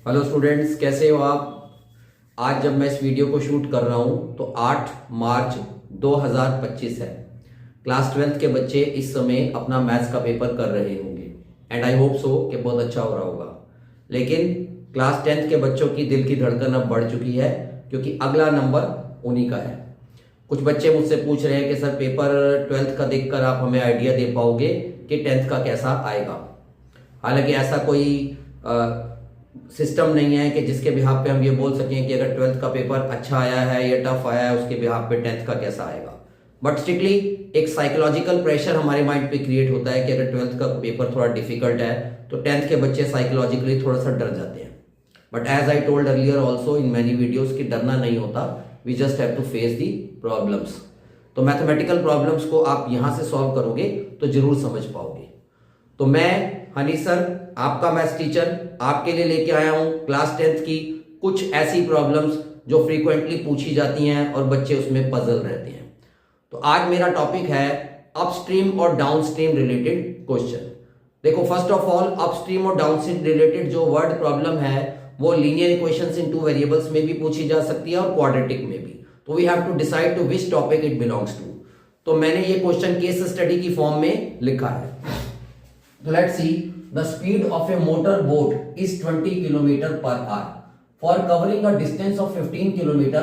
Hello students, कैसे हो आप। आज जब मैं इस वीडियो को शूट कर रहा हूं तो 8 मार्च 2025 है। क्लास 12th के बच्चे इस समय अपना मैथ्स का पेपर कर रहे होंगे एंड आई होप सो कि बहुत अच्छा हो रहा होगा। लेकिन क्लास 10th के बच्चों की दिल की धड़कन अब बढ़ चुकी है क्योंकि अगला नंबर उन्हीं का है। कुछ बच्चे मुझसे पूछ रहे हैं कि सर पेपर 12th का देखकर आप हमें आइडिया दे पाओगे कि 10th का कैसा आएगा। हालांकि ऐसा कोई सिस्टम नहीं है कि जिसके बिहाफ पे हम ये बोल सकें कि अगर 12th का पेपर अच्छा आया है या टफ आया है उसके बिहाफ पे 10th का कैसा आएगा। बट स्ट्रिक्टली एक साइकोलॉजिकल प्रेशर हमारे माइंड पे क्रिएट होता है कि अगर 12th का पेपर थोड़ा डिफिकल्ट है तो 10th के बच्चे साइकोलॉजिकली थोड़ा सा डर जाते हैं। But as I told earlier also in many videos कि डरना नहीं होता, we just have to face the problems. तो मैथमेटिकल प्रॉब्लम्स को आप यहां से सॉल्व करोगे तो जरूर समझ पाओगे। तो मैं हनी सर, आपका मैथ्स टीचर, आपके लिए लेके आया हूं क्लास 10th की कुछ ऐसी प्रॉब्लम्स जो फ्रीक्वेंटली पूछी जाती हैं और बच्चे उसमें पजल रहते हैं। तो आज मेरा टॉपिक है अपस्ट्रीम और डाउनस्ट्रीम रिलेटेड क्वेश्चन। देखो, फर्स्ट ऑफ ऑल अपस्ट्रीम और डाउनस्ट्रीम रिलेटेड जो वर्ड प्रॉब्लम है वो लीनियर इक्वेशंस इन टू वेरिएबल्स में भी पूछी जा सकती है और क्वाड्रेटिक में भी। तो we have to decide to which topic it belongs to. तो मैंने ये क्वेश्चन केस स्टडी की फॉर्म में लिखा है। So let's see, the speed of a motor boat is 20 km per hour. For covering a distance of 15 km,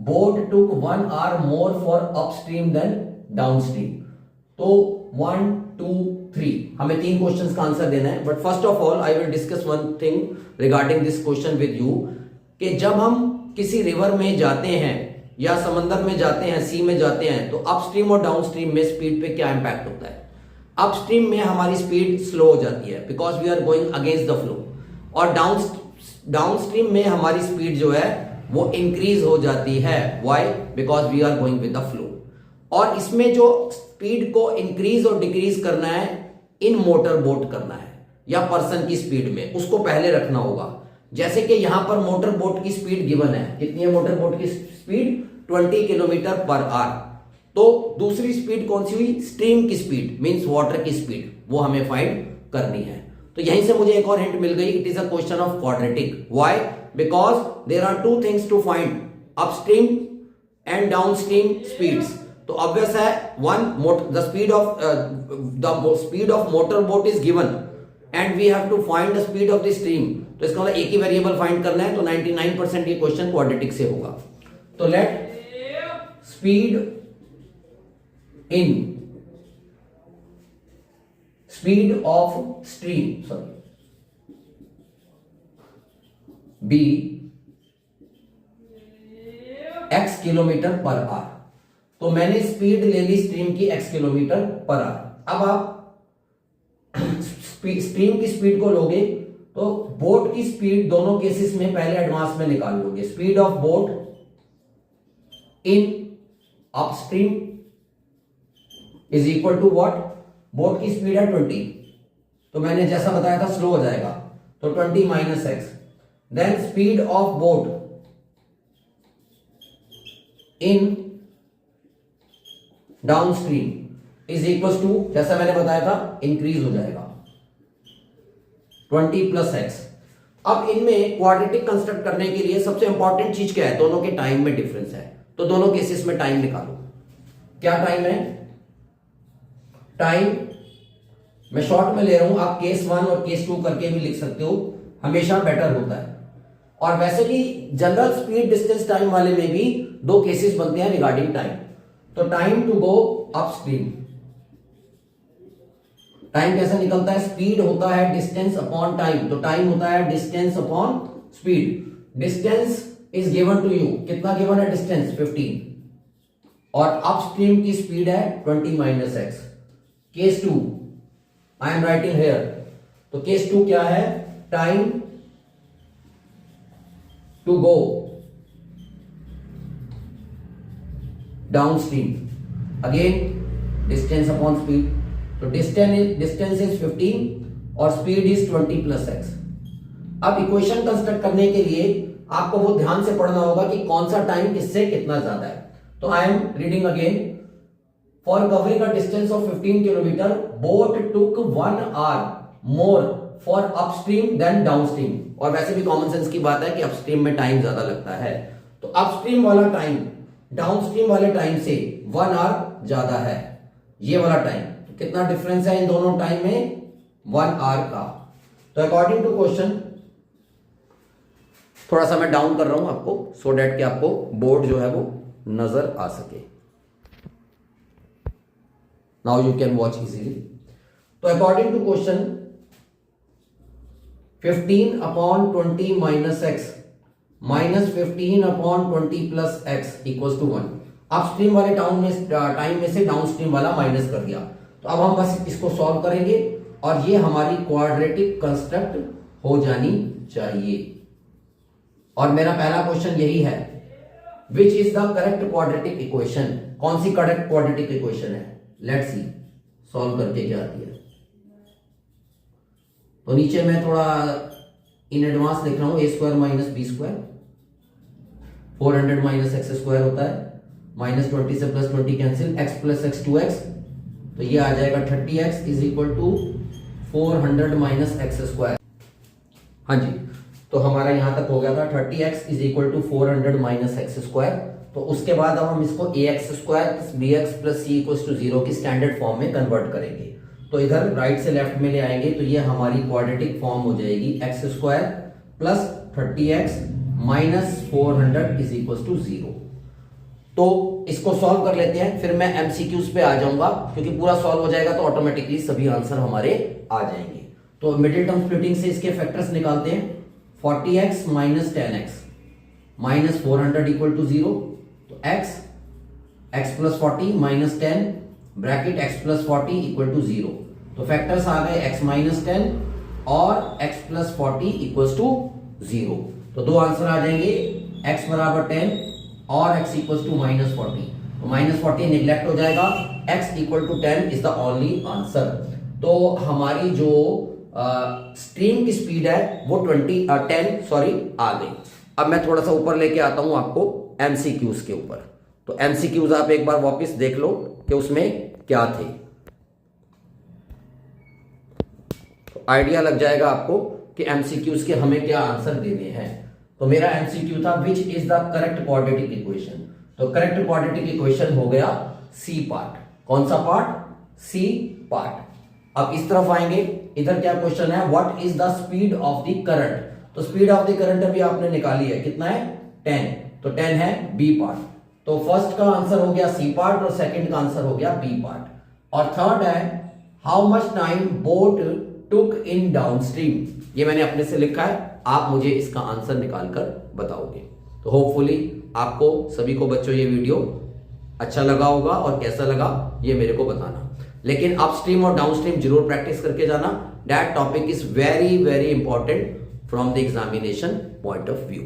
boat took 1 hour more for upstream than downstream. तो 1, 2, 3 हमें 3 questions का answer देना है। But first of all I will discuss one thing regarding this question with you कि जब हम किसी river में जाते हैं या समंदर में जाते हैं, सी में जाते हैं, तो अपस्ट्रीम और डाउनस्ट्रीम में स्पीड पे क्या इंपैक्ट होता है। अपस्ट्रीम में हमारी स्पीड स्लो हो जाती है because we are going against the flow, और डाउनस्ट्रीम में हमारी स्पीड जो है वो इंक्रीज हो जाती है। Why? Because we are going with the flow. और इसमें जो स्पीड को इंक्रीज और डिक्रीज करना है, इन मोटर बोट करना है या पर्सन की स्पीड में, उसको पहले रखना होगा। जैसे कि यहां पर मोटर बोट की स्पीड गिवन है, कितनी है मोटर बोट की स्पीड? 20 kilometre per hour. तो दूसरी स्पीड कौन सी हुई? स्ट्रीम की स्पीड, मींस वाटर की स्पीड, वो हमें फाइंड करनी है। तो यहीं से मुझे एक और हिंट मिल गई, it is a question of quadratic. Why? Because there are two things to find, upstream and downstream speeds. तो ऑब्वियस है, the speed of motor boat is given and we have to find the speed of the stream. तो इसका मतलब एक ही variable find करना है, तो 99% ये क्वेश्चन क्वाड्रेटिक से होगा। तो let speed of stream be x kilometre per hour. तो मैंने स्पीड ले ली स्ट्रीम की x किलोमीटर पर आवर। अब आप स्ट्रीम की स्पीड को लोगे तो बोट की स्पीड दोनों केसेस में पहले एडवांस में निकाल लोगे। Speed of boat in upstream is equal to what? Boat की स्पीड है 20, तो मैंने जैसा बताया था स्लो हो जाएगा, तो 20 minus X. Then speed of boat in downstream is equal to, जैसा मैंने बताया था, इंक्रीज हो जाएगा 20 प्लस एक्स। अब इनमें क्वाड्रेटिक कंस्ट्रक्ट करने के लिए सबसे इंपॉर्टेंट चीज क्या है? दोनों के टाइम में डिफरेंस है। तो दोनों केसेस में टाइम निकालो। क्या टाइम है? टाइम मैं शॉर्ट में ले रहा हूं, आप केस 1 और केस 2 करके भी लिख सकते हो, हमेशा बेटर होता है। और वैसे भी जनरल स्पीड डिस्टेंस टाइम वाले में भी 2 केसेस बनते हैं रिगार्डिंग टाइम। तो time to go upstream, time कैसे निकलता है? स्पीड होता है डिस्टेंस अपॉन टाइम, तो टाइम होता है distance upon speed. Distance is given to you, कितना गिवन है? डिस्टेंस 15, और अपस्ट्रीम की स्पीड है 20 minus X. Case 2 I am writing here, तो केस 2 क्या है? Time to go downstream, again distance upon speed. तो डिस्टेंस इज 15 और स्पीड इज 20 प्लस एक्स। अब इक्वेशन कंस्ट्रक्ट करने के लिए आपको वो ध्यान से पढ़ना होगा कि कौन सा टाइम किससे कितना ज्यादा है। तो I am reading again, For covering a distance of 15 kilometer, boat took 1 hour more for upstream then downstream. और वैसे भी कॉमन सेंस की बात है कि अपस्ट्रीम में टाइम ज्यादा लगता है, तो अपस्ट्रीम वाला टाइम डाउनस्ट्रीम वाले टाइम से 1 आवर ज्यादा है। ये वाला टाइम, तो कितना डिफरेंस है इन दोनों टाइम में? 1 आवर का। तो अकॉर्डिंग टू क्वेश्चन, थोड़ा सा मैं डाउन कर रहा हूं आपको सो डेट कि आपको बोर्ड जो है वो नजर आ सके। Now you can watch easily. तो according to question 15/20 minus x minus 15/20 plus x equal to 1। Upstream वाले टाइम में से डाउनस्ट्रीम वाला माइनस कर दिया। तो अब हम बस इसको सॉल्व करेंगे और ये हमारी क्वाड्रेटिक कंस्ट्रक्ट हो जानी चाहिए। और मेरा पहला क्वेश्चन यही है, which is the correct quadratic equation? कौन सी करेक्ट क्वाड्रेटिक इक्वेशन है? लेट्स सी सॉल्व करके क्या आती है। तो नीचे मैं थोड़ा इन एडवांस लिख रहा हूं, a square minus B square, 400 minus X square होता है, माइनस 20 से plus 20 cancel, x plus X 2x, तो ये आ जाएगा 30x is equal to 400 minus X square. हाँ जी, तो हमारा यहां तक हो गया था 30x is equal to 400 minus X square. तो उसके बाद अब हम इसको ax square plus bx plus c equal to 0 की स्टैंडर्ड फॉर्म में कन्वर्ट करेंगे। तो इधर राइट से लेफ्ट में ले आएंगे तो ये हमारी क्वाड्रेटिक फॉर्म हो जाएगी x square plus 30x minus 400 is equal to 0। तो इसको सॉल्व कर लेते हैं, फिर मैं एमसीक्यूज पे आ जाऊंगा, क्योंकि पूरा सॉल्व हो जाएगा तो ऑटोमेटिकली सभी आंसर हमारे आ जाएंगे। तो मिडिल टर्म स्प्लिटिंग से इसके फैक्टर्स निकालते हैं। 40x minus 10x minus 400 equal to 0। तो x plus 40 minus 10 bracket x plus 40 equal to 0। तो फैक्टर्स आ गए x माइनस 10 और x प्लस 40 इक्वल टू 0। तो दो आंसर आ जाएंगे, x बराबर 10 और x इक्वल टू माइनस 40। तो माइनस 40 निगलेक्ट हो जाएगा, x equal to 10 is the only answer. तो हमारी जो स्ट्रीम की स्पीड है वो 10 आ गई। अब मैं थोड़ा सा ऊपर लेके आता हूं आपको एमसीक्यूज के ऊपर। तो एमसीक्यूज आप एक बार वापस देख लो कि उसमें क्या थे, तो आइडिया लग जाएगा आपको कि एमसीक्यूज के हमें क्या आंसर देने हैं। तो मेरा एमसीक्यू था which is the correct quadratic equation. तो करेक्ट क्वाड्रेटिक इक्वेशन हो गया सी पार्ट। कौन सा पार्ट? C part. अब इस तरफ आएंगे, इधर क्या क्वेश्चन है, what is the speed of the current. तो स्पीड ऑफ द करंट अभी आपने निकाली है, कितना है? 10। तो 10 है बी पार्ट। तो फर्स्ट का आंसर हो गया सी पार्ट और सेकंड का आंसर हो गया बी पार्ट। और थर्ड है how much time boat took in downstream. ये मैंने अपने से लिखा है, आप मुझे इसका आंसर निकालकर बताओगे। तो होपफुली आपको सभी को बच्चों ये वीडियो अच्छा लगा होगा, और कैसा लगा ये मेरे को बताना। लेकिन अपस्ट्रीम और डाउनस्ट्रीम जरूर प्रैक्टिस करके जाना। That topic is very very important from the examination point of view.